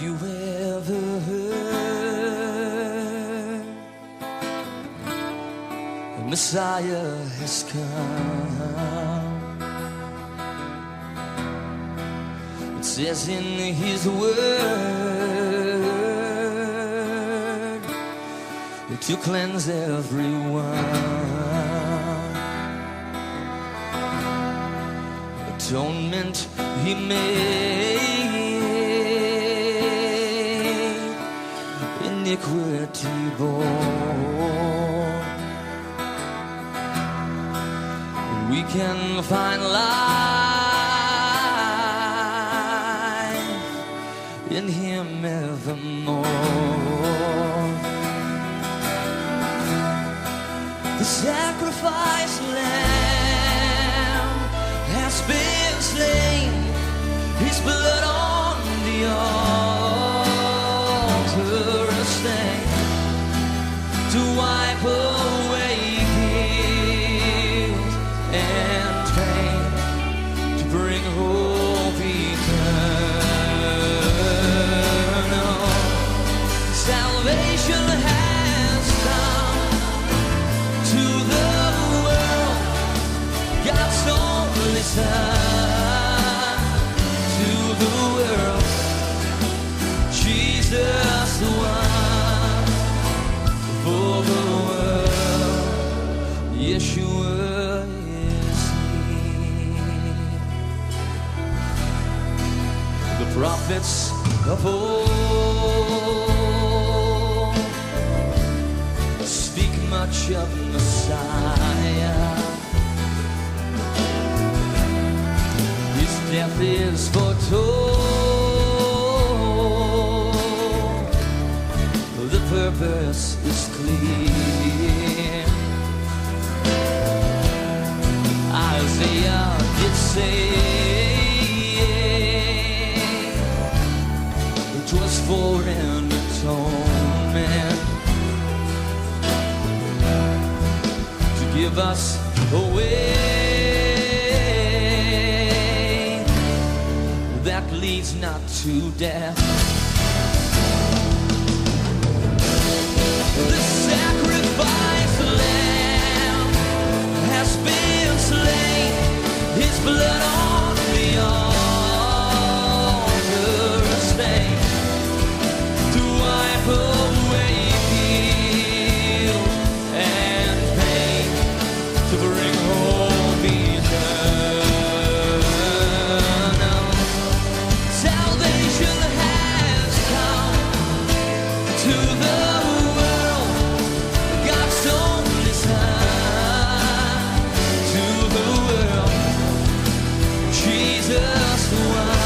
you ever heard the Messiah has come? It says in his word to cleanse everyone. Atonement he made, iniquity bore. We can find life in him evermore. The sacrifice lamb has been slain, his blood on the altar a stain to wipe away guilt and pain, to bring hope eternal. Salvation has come to the world, God's only Son to the world, Jesus the one for the world, Yeshua is he. The prophets of old speak much of Messiah. His death is foretold, the purpose is clear. Isaiah did say it was for an atonement to give us a way that leads not to death. The sacrifice lamb has been slain, his blood on the altar a stain to wipe away guilt and pain, to bring hope eternal. Salvation has come to the world, God's only Son to the world, Jesus the one